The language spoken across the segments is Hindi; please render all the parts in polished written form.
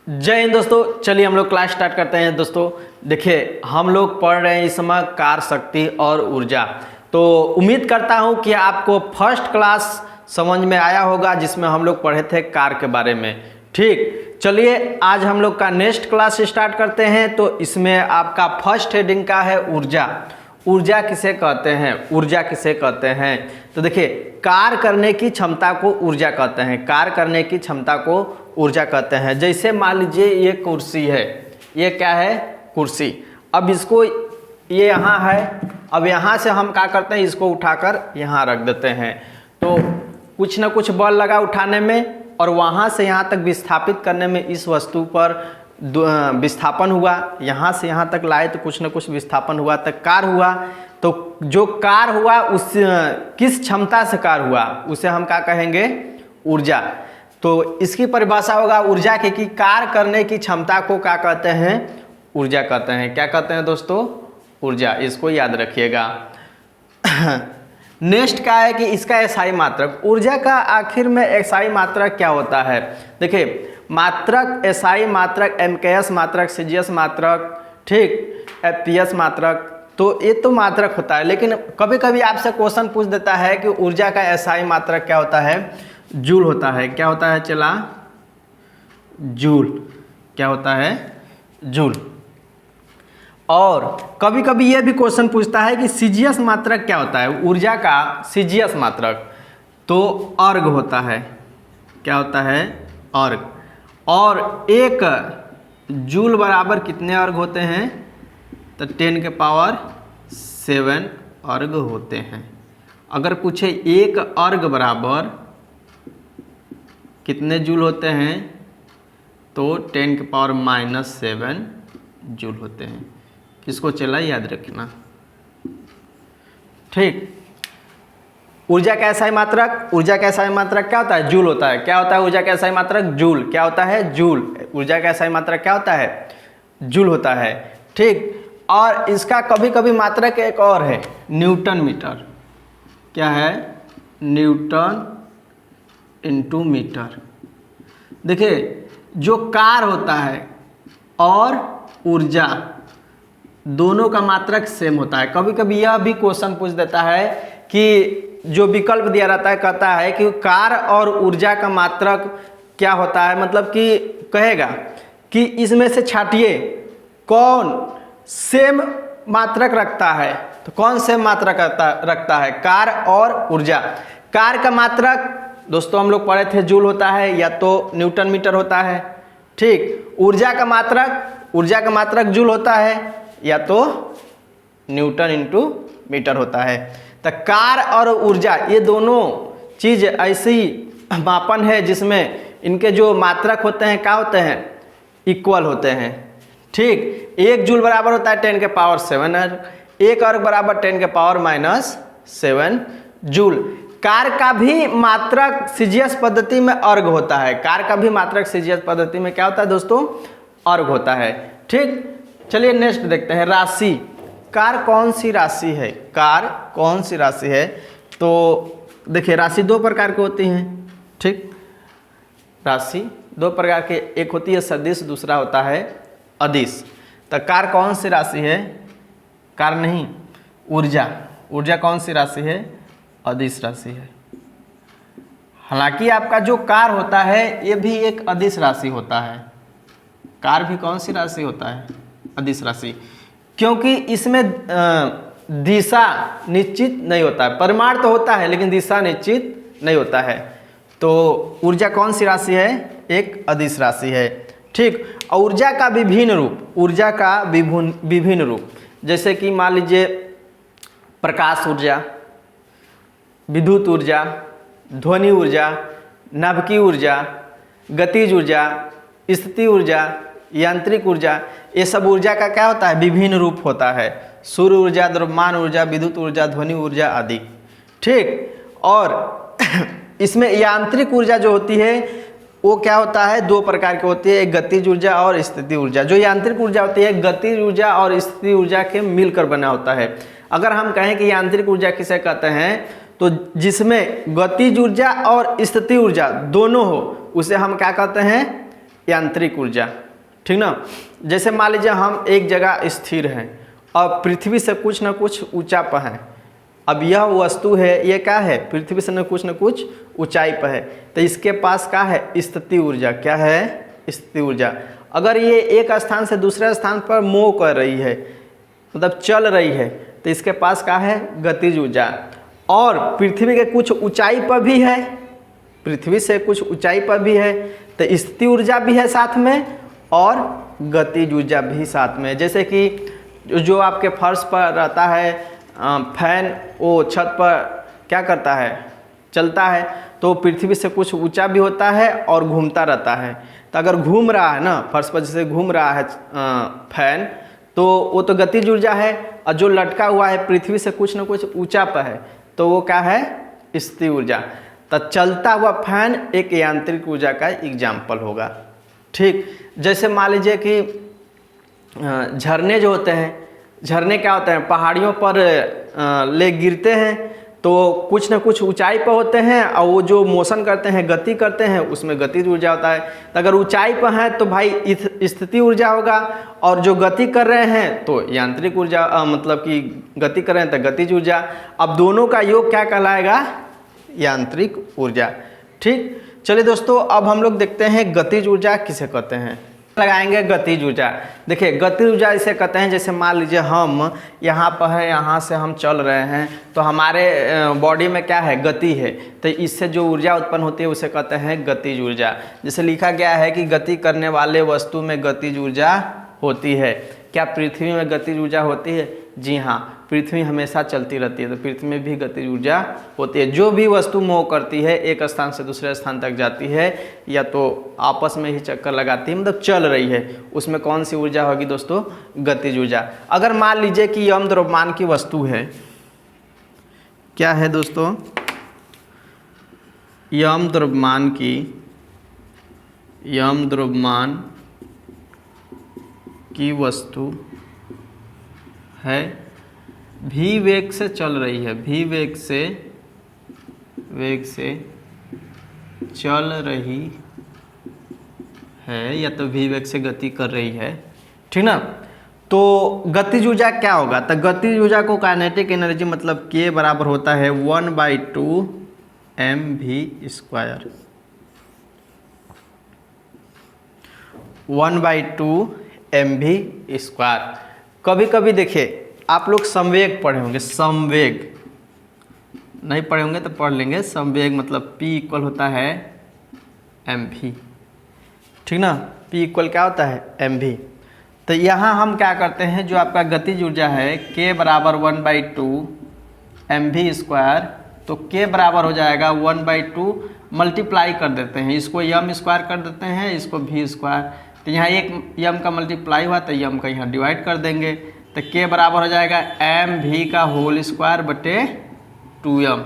जय हिंद दोस्तों। चलिए हम लोग क्लास स्टार्ट करते हैं। दोस्तों देखिए, हम लोग पढ़ रहे हैं इस समय कार शक्ति और ऊर्जा। तो उम्मीद करता हूं कि आपको फर्स्ट क्लास समझ में आया होगा जिसमें हम लोग पढ़े थे कार के बारे में। ठीक, चलिए आज हम लोग का नेक्स्ट क्लास स्टार्ट करते हैं। तो इसमें आपका फर्स्ट हेडिंग का है ऊर्जा। ऊर्जा किसे कहते हैं? ऊर्जा किसे कहते हैं? तो देखिए, कार्य करने की क्षमता को ऊर्जा कहते हैं। कार्य करने की क्षमता को ऊर्जा कहते हैं। जैसे मान लीजिए ये कुर्सी है, ये क्या है? कुर्सी। अब इसको ये यहाँ है, अब यहाँ से हम क्या करते हैं, इसको उठाकर यहाँ रख देते हैं। तो कुछ ना कुछ बल लगा उठाने में और वहाँ से यहाँ तक विस्थापित करने में इस वस्तु पर विस्थापन हुआ। यहाँ से यहाँ तक लाए तो कुछ न कुछ विस्थापन हुआ, तक कार्य हुआ। तो जो कार्य हुआ उस किस क्षमता से कार्य हुआ उसे हम क्या कहेंगे? ऊर्जा। तो इसकी परिभाषा होगा ऊर्जा की कि कार्य करने की क्षमता को क्या कहते हैं? ऊर्जा कहते हैं। क्या कहते हैं दोस्तों? ऊर्जा। इसको याद रखिएगा। नेक्स्ट क्या है कि इसका एसआई मात्रक। ऊर्जा का आखिर में एसआई मात्रक क्या होता है? देखिए, मात्रक, एसआई मात्रक, एमकेएस मात्रक, सीजीएस मात्रक, ठीक, एफपीएस मात्रक, तो ये तो मात्रक होता है। लेकिन कभी कभी आपसे क्वेश्चन पूछ देता है कि ऊर्जा का एसआई मात्रक क्या होता है? जूल होता है। क्या होता है? चला जूल। क्या होता है? जूल। और कभी कभी ये भी क्वेश्चन पूछता है कि सीजीएस मात्रक क्या होता है? ऊर्जा का सीजीएस मात्रक तो अर्ग होता है। क्या होता है? अर्ग। और एक जूल बराबर कितने अर्ग होते हैं? तो 10 के पावर 7 अर्ग होते हैं। अगर पूछे एक अर्ग बराबर कितने जूल होते हैं, तो 10 के पावर -7 जूल होते हैं। इसको चला याद रखना। ठीक, ऊर्जा का एसआई मात्रक। ऊर्जा का एसआई मात्रक क्या होता है? जूल होता है। क्या होता है ऊर्जा का एसआई मात्रक? जूल। क्या होता है? जूल। ऊर्जा का एसआई मात्रक क्या होता है? जूल होता है। ठीक, और इसका कभी कभी मात्रक एक और है, न्यूटन मीटर। क्या है? Newton into meter. देखिए, जो कार्य होता है और ऊर्जा दोनों का मात्रक सेम होता है। कभी कभी यह भी क्वेश्चन पूछ देता है कि जो विकल्प दिया रहता है, कहता है कि कार्य और ऊर्जा का मात्रक क्या होता है, मतलब कि कहेगा कि इसमें से छांटिए कौन सेम मात्रक रखता है। तो कौन सेम मात्रक रखता है? कार्य और ऊर्जा। कार्य का मात्रक दोस्तों हम लोग पढ़े थे जूल होता है या तो न्यूटन मीटर होता है। ठीक, ऊर्जा का मात्रक जूल होता है या तो न्यूटन इनटू मीटर होता है। तो कार्य और ऊर्जा ये दोनों चीज ऐसी मापन है जिसमें इनके जो मात्रक होते हैं क्या होते हैं? इक्वल होते हैं। ठीक, एक जूल बराबर होता है 10 के पावर 7 अर्ग, एक अर्ग बराबर 10 के पावर -7 जूल। कार्य का भी मात्रक सीजीएस पद्धति में अर्ग होता है। कार्य का भी मात्रक सीजीएस पद्धति में क्या होता है दोस्तों? अर्ग होता है। ठीक, चलिए नेक्स्ट देखते हैं, राशि। कार्य कौन सी राशि है? कार्य कौन सी राशि है? तो देखिए, राशि दो प्रकार की होती हैं। ठीक, राशि दो प्रकार के, एक होती है सदिश, दूसरा होता है अदिश। तो कार्य कौन सी राशि है? कार्य नहीं, ऊर्जा। ऊर्जा कौन सी राशि है? अदिश राशि है। हालांकि आपका जो कार्य होता है ये भी एक अदिश राशि होता है। कार्य भी कौन सी राशि होता है? अदिश राशि। क्योंकि इसमें दिशा निश्चित नहीं होता है। परिमाण तो होता है लेकिन दिशा निश्चित नहीं होता है। तो ऊर्जा कौन सी राशि है? एक अदिश राशि है। ठीक, ऊर्जा का विभिन्न रूप। ऊर्जा का विभिन्न रूप, जैसे कि मान लीजिए प्रकाश ऊर्जा, विद्युत ऊर्जा, ध्वनि ऊर्जा, नाभिकीय ऊर्जा, गतिज ऊर्जा, स्थिति ऊर्जा, यांत्रिक ऊर्जा। ये सब ऊर्जा का क्या होता है? विभिन्न रूप होता है। सूर्य ऊर्जा, द्रव्यमान ऊर्जा, विद्युत ऊर्जा, ध्वनि ऊर्जा आदि। ठीक, और इसमें यांत्रिक ऊर्जा जो होती है वो क्या होता है? दो प्रकार की होती है, एक गतिज ऊर्जा और स्थिति ऊर्जा। जो यांत्रिक ऊर्जा होती है गतिज ऊर्जा और स्थिति ऊर्जा के मिलकर बना होता है। अगर हम कहें कि यांत्रिक ऊर्जा किसे कहते हैं, तो जिसमें गतिज ऊर्जा और स्थिति ऊर्जा दोनों हो उसे हम क्या कहते हैं? यांत्रिक ऊर्जा, ठीक ना। जैसे मान लीजिए हम एक जगह स्थिर हैं और पृथ्वी से कुछ न कुछ ऊंचा पर है। अब यह वस्तु है, ये क्या है, पृथ्वी से न कुछ ऊंचाई पर है, तो इसके पास क्या है, स्थिति ऊर्जा। क्या है, स्थिति ऊर्जा। अगर ये एक स्थान से दूसरे स्थान पर मूव कर रही है, मतलब चल रही है, तो इसके पास क्या है, गतिज ऊर्जा। और पृथ्वी के कुछ ऊंचाई पर भी है, पृथ्वी से कुछ ऊंचाई पर भी है, तो स्थिति ऊर्जा भी है साथ में और गतिज ऊर्जा भी साथ में। जैसे कि जो आपके फर्श पर रहता है फैन, वो छत पर क्या करता है, चलता है, तो पृथ्वी से कुछ ऊंचा भी होता है और घूमता रहता है। तो अगर घूम रहा है ना, फर्श पर जैसे घूम रहा है फैन, तो वो तो गतिज ऊर्जा है। और जो लटका हुआ है पृथ्वी से कुछ न कुछ ऊंचा पर है, तो वो क्या है, स्थिति ऊर्जा। तो चलता हुआ फैन एक यांत्रिक ऊर्जा का एग्जाम्पल होगा, ठीक। जैसे मान लीजिए कि झरने जो होते हैं, झरने क्या होते हैं, पहाड़ियों पर ले गिरते हैं, तो कुछ न कुछ ऊंचाई पर होते हैं और वो जो मोशन करते हैं, गति करते हैं, उसमें गतिज ऊर्जा होता है। तो अगर ऊंचाई पर है तो भाई स्थिति ऊर्जा होगा, और जो गति कर रहे हैं तो यांत्रिक ऊर्जा, मतलब कि गति कर रहे हैं तो गतिज ऊर्जा। अब दोनों का योग क्या कहलाएगा, यांत्रिक ऊर्जा, ठीक। चलिए दोस्तों, अब हम लोग देखते हैं गतिज ऊर्जा किसे कहते हैं। लगाएंगे गतिज ऊर्जा। देखिए गतिज ऊर्जा इसे कहते हैं, जैसे मान लीजिए हम यहाँ पर है, यहाँ से हम चल रहे हैं, तो हमारे बॉडी में क्या है, गति है, तो इससे जो ऊर्जा उत्पन्न होती है उसे कहते हैं गतिज ऊर्जा। जैसे लिखा गया है कि गति करने वाले वस्तु में गतिज ऊर्जा होती है। क्या पृथ्वी में गतिज ऊर्जा होती है? जी हाँ, पृथ्वी हमेशा चलती रहती है, तो पृथ्वी में भी गतिज ऊर्जा होती है। जो भी वस्तु मूव करती है, एक स्थान से दूसरे स्थान तक जाती है, या तो आपस में ही चक्कर लगाती है, मतलब चल रही है, उसमें कौन सी ऊर्जा होगी दोस्तों, गतिज ऊर्जा। अगर मान लीजिए कि यम द्रव्यमान की वस्तु है, क्या है दोस्तों, यम द्रव्यमान की वस्तु है, भी वेग से चल रही है, भी वेग से चल रही है, या तो भी वेग से गति कर रही है, ठीक ना। तो गतिज ऊर्जा क्या होगा, तो गतिज ऊर्जा को काइनेटिक एनर्जी मतलब K बराबर होता है 1/2 mv², 1/2 mv²। कभी कभी देखिए आप लोग संवेग पढ़े होंगे, संवेग नहीं पढ़े होंगे तो पढ़ लेंगे। संवेग मतलब P इक्वल होता है mv, ठीक ना। P इक्वल क्या होता है, mv। तो यहाँ हम क्या करते हैं, जो आपका गतिज ऊर्जा है K बराबर 1/2 mv², तो K बराबर हो जाएगा 1/2 मल्टीप्लाई कर देते हैं, इसको m² कर देते हैं, इसको v²। तो यहाँ एक m का मल्टीप्लाई हुआ तो m का यहाँ डिवाइड कर देंगे, तो K बराबर हो जाएगा mv²/2m।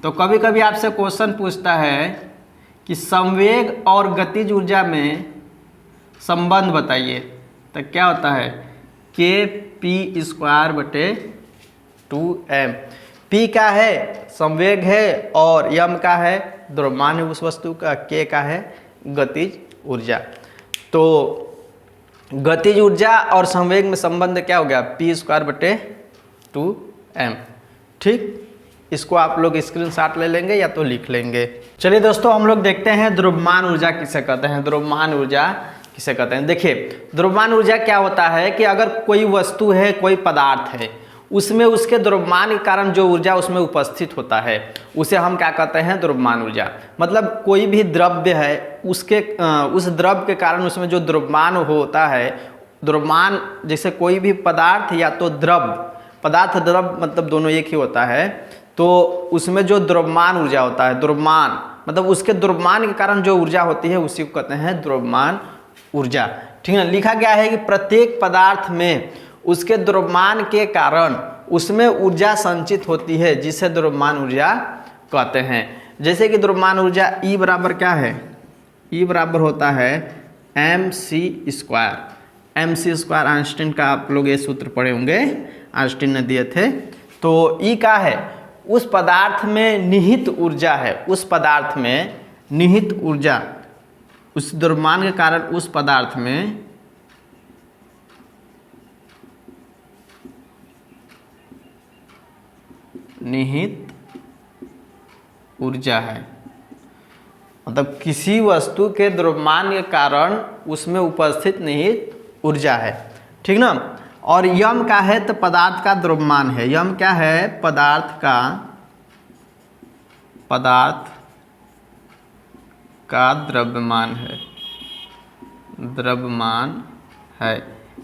तो कभी कभी आपसे क्वेश्चन पूछता है कि संवेग और गतिज ऊर्जा में संबंध बताइए, तो क्या होता है, kp²/2m। P का है, संवेग है, और m का है, द्रव्यमान है उस वस्तु का, K का है, गतिज ऊर्जा। तो गतिज ऊर्जा और संवेग में संबंध क्या हो गया, p²/2m, ठीक। इसको आप लोग स्क्रीनशॉट ले लेंगे या तो लिख लेंगे। चलिए दोस्तों, हम लोग देखते हैं द्रव्यमान ऊर्जा किसे कहते हैं, द्रव्यमान ऊर्जा किसे कहते हैं। देखिए द्रव्यमान ऊर्जा क्या होता है कि अगर कोई वस्तु है, कोई पदार्थ है, उसमें उसके द्रव्यमान के कारण जो ऊर्जा उसमें उपस्थित होता है, उसे हम क्या कहते हैं, द्रव्यमान ऊर्जा। मतलब कोई भी द्रव्य है, उसके उस द्रव्य के कारण उसमें जो द्रव्यमान होता है, द्रव्यमान जैसे कोई भी पदार्थ या तो पदार्थ द्रव्य मतलब दोनों एक ही होता है, तो उसमें जो द्रव्यमान ऊर्जा होता है, द्रव्यमान मतलब उसके द्रव्यमान के कारण जो ऊर्जा होती है उसी को कहते हैं द्रव्यमान ऊर्जा, ठीक है। लिखा गया है कि प्रत्येक पदार्थ में उसके द्रव्यमान के कारण उसमें ऊर्जा संचित होती है, जिसे द्रव्यमान ऊर्जा कहते हैं। जैसे कि द्रव्यमान ऊर्जा E बराबर क्या है, E बराबर होता है mc²। mc² आइंस्टीन का आप लोग ये सूत्र पढ़े होंगे, आइंस्टीन ने दिए थे। तो E का है, उस पदार्थ में निहित ऊर्जा है, उस पदार्थ में निहित ऊर्जा उस द्रव्यमान के कारण उस पदार्थ में निहित ऊर्जा है। मतलब किसी वस्तु के द्रव्यमान के कारण उसमें उपस्थित निहित ऊर्जा है, ठीक ना। और यम का है तो पदार्थ का द्रव्यमान है। यम क्या है? पदार्थ का द्रव्यमान है,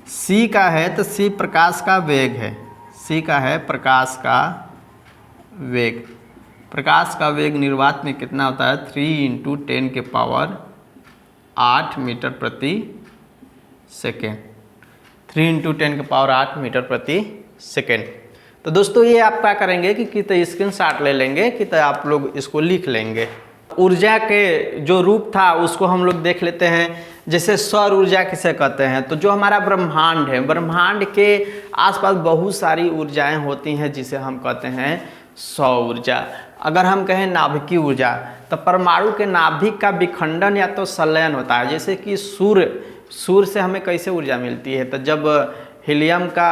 सी का है तो सी प्रकाश का वेग है। सी का है प्रकाश का वेग। प्रकाश का वेग निर्वात में कितना होता है? 3 × 10⁸ मीटर प्रति सेकेंड। 3 × 10⁸ मीटर प्रति सेकेंड। तो दोस्तों ये आप क्या करेंगे कि तो स्क्रीनशॉट ले लेंगे कि तो आप लोग इसको लिख लेंगे। ऊर्जा के जो रूप था उसको हम लोग देख लेते हैं। जैसे सौर ऊर्जा किसे कहते हैं? तो जो हमारा ब्रह्मांड है, ब्रह्मांड के आसपास बहुत सारी ऊर्जाएं होती हैं जिसे हम कहते हैं सौर ऊर्जा। अगर हम कहें नाभिकीय ऊर्जा तो परमाणु के नाभिक का विखंडन या तो संलयन होता है। जैसे कि सूर्य से हमें कैसे ऊर्जा मिलती है? तो जब हीलियम का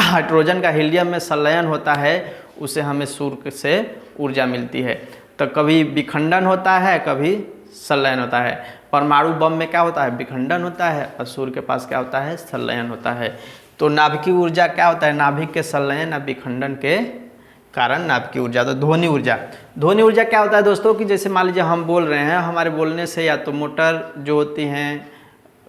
हाइड्रोजन का हीलियम में संलयन होता है उसे हमें सूर्य से ऊर्जा मिलती है। तो कभी विखंडन होता है, कभी संलयन होता है। परमाणु बम में क्या होता है? विखंडन होता है और सूर्य के पास क्या होता है? संलयन होता है। तो नाभिकीय ऊर्जा क्या होता है? नाभिक के संलयन या विखंडन के कारण नाभिकीय ऊर्जा। तो ध्वनि ऊर्जा, ध्वनि ऊर्जा क्या होता है दोस्तों कि जैसे मान लीजिए हम बोल रहे हैं, हमारे बोलने से या तो मोटर जो होती हैं,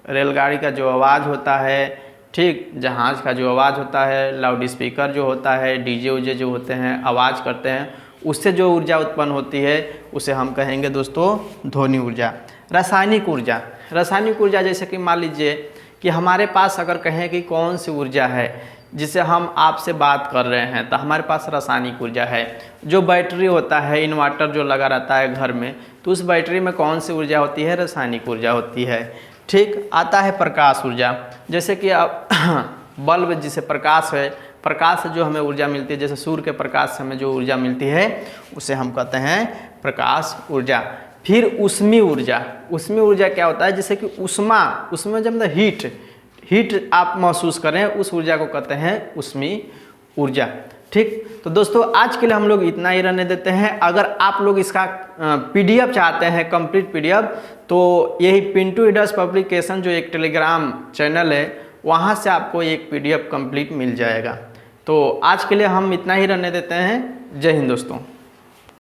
रेलगाड़ी का जो आवाज़ होता है, ठीक, जहाज़ का जो आवाज़ होता है, लाउड स्पीकर जो होता है, डीजे उजे जो होते हैं आवाज़ करते हैं, उससे जो ऊर्जा उत्पन्न होती है उसे हम कहेंगे दोस्तों ध्वनि ऊर्जा। रासायनिक ऊर्जा, रासायनिक ऊर्जा जैसे कि मान लीजिए कि हमारे पास अगर कहें कि कौन सी ऊर्जा है जिसे हम आपसे बात कर रहे हैं, तो हमारे पास रासायनिक ऊर्जा है। जो बैटरी होता है, इन्वर्टर जो लगा रहता है घर में, तो उस बैटरी में कौन सी ऊर्जा होती है? रासायनिक ऊर्जा होती है। ठीक, आता है प्रकाश ऊर्जा। जैसे कि अब बल्ब जिसे प्रकाश है, प्रकाश से जो हमें ऊर्जा मिलती है, जैसे सूर्य के प्रकाश से हमें जो ऊर्जा मिलती है उसे हम कहते हैं प्रकाश ऊर्जा। फिर ऊष्मीय ऊर्जा, ऊष्मीय ऊर्जा क्या होता है? जैसे कि उसमें जब हीट आप महसूस करें, उस ऊर्जा को कहते हैं ऊष्मीय ऊर्जा। ठीक, तो दोस्तों आज के लिए हम लोग इतना ही रहने देते हैं। अगर आप लोग इसका PDF चाहते हैं, कंप्लीट PDF, तो यही पिंटू ईडर्स पब्लिकेशन जो एक टेलीग्राम चैनल है, वहाँ से आपको एक PDF कंप्लीट मिल जाएगा। तो आज के लिए हम इतना ही रहने देते हैं। जय हिंद दोस्तों।